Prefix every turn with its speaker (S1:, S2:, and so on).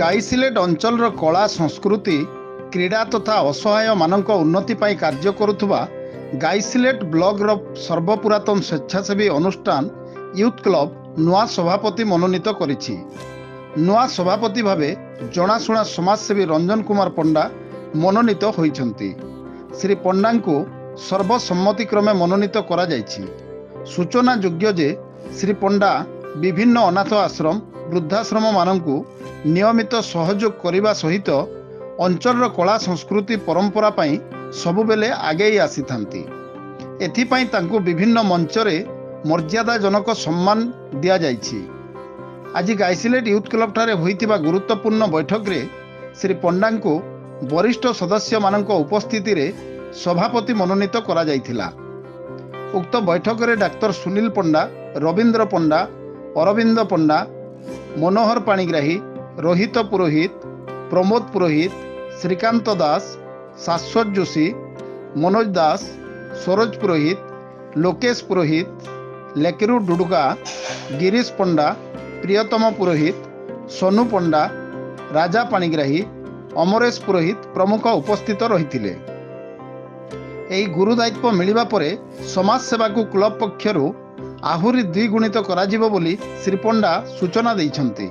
S1: ଗାଇସିଲେଟ୍ ଅଞ୍ଚଳର କଳା ସଂସ୍କୃତି କ୍ରୀଡ଼ା ତଥା ଅସହାୟମାନଙ୍କ ଉନ୍ନତି ପାଇଁ କାର୍ଯ୍ୟ କରୁଥିବା ଗାଇସିଲେଟ୍ ବ୍ଲକର ସର୍ବପୁରାତନ ସ୍ୱେଚ୍ଛାସେବୀ ଅନୁଷ୍ଠାନ ୟୁଥ୍ କ୍ଲବ ନୂଆ ସଭାପତି ମନୋନୀତ କରିଛି। ନୂଆ ସଭାପତି ଭାବେ ଜଣାଶୁଣା ସମାଜସେବୀ ରଞ୍ଜନ କୁମାର ପଣ୍ଡା ମନୋନୀତ ହୋଇଛନ୍ତି। ଶ୍ରୀ ପଣ୍ଡାଙ୍କୁ ସର୍ବସମ୍ମତିକ୍ରମେ ମନୋନୀତ କରାଯାଇଛି। ସୂଚନାଯୋଗ୍ୟ ଯେ ଶ୍ରୀ ପଣ୍ଡା ବିଭିନ୍ନ ଅନାଥ ଆଶ୍ରମ ବୃଦ୍ଧାଶ୍ରମମାନଙ୍କୁ ନିୟମିତ ସହଯୋଗ କରିବା ସହିତ ଅଞ୍ଚଳର କଳା ସଂସ୍କୃତି ପରମ୍ପରା ପାଇଁ ସବୁବେଳେ ଆଗେଇ ଆସିଥାନ୍ତି। ଏଥିପାଇଁ ତାଙ୍କୁ ବିଭିନ୍ନ ମଞ୍ଚରେ ମର୍ଯ୍ୟାଦାଜନକ ସମ୍ମାନ ଦିଆଯାଇଛି। ଆଜି ଗାଇସିଲେଟ୍ ୟୁଥ୍ କ୍ଲବଠାରେ ହୋଇଥିବା ଗୁରୁତ୍ୱପୂର୍ଣ୍ଣ ବୈଠକରେ ଶ୍ରୀ ପଣ୍ଡାଙ୍କୁ ବରିଷ୍ଠ ସଦସ୍ୟମାନଙ୍କ ଉପସ୍ଥିତିରେ ସଭାପତି ମନୋନୀତ କରାଯାଇଥିଲା। ଉକ୍ତ ବୈଠକରେ ଡାକ୍ତର ସୁନୀଲ ପଣ୍ଡା, ରବୀନ୍ଦ୍ର ପଣ୍ଡା, ଅରବିନ୍ଦ ପଣ୍ଡା, ମନୋହର ପାଣିଗ୍ରାହୀ, ରୋହିତ ପୁରୋହିତ, ପ୍ରମୋଦ ପୁରୋହିତ, ଶ୍ରୀକାନ୍ତ ଦାସ, ଶାଶ୍ୱତ ଯୋଶୀ, ମନୋଜ ଦାସ, ସରୋଜ ପୁରୋହିତ, ଲୋକେଶ ପୁରୋହିତ, ଲେକେରୁ ଡୁଡୁଗା, ଗିରୀଶ ପଣ୍ଡା, ପ୍ରିୟତମ ପୁରୋହିତ, ସୋନୁ ପଣ୍ଡା, ରାଜା ପାଣିଗ୍ରାହୀ, ଅମରେଶ ପୁରୋହିତ ପ୍ରମୁଖ ଉପସ୍ଥିତ ରହିଥିଲେ। ଏହି ଗୁରୁ ଦାୟିତ୍ୱ ମିଳିବା ପରେ ସମାଜସେବାକୁ କ୍ଲବ ପକ୍ଷରୁ ଆହୁରି ଦ୍ୱିଗୁଣିତ କରାଯିବ ବୋଲି ଶ୍ରୀ ପଣ୍ଡା ସୂଚନା ଦେଇଛନ୍ତି।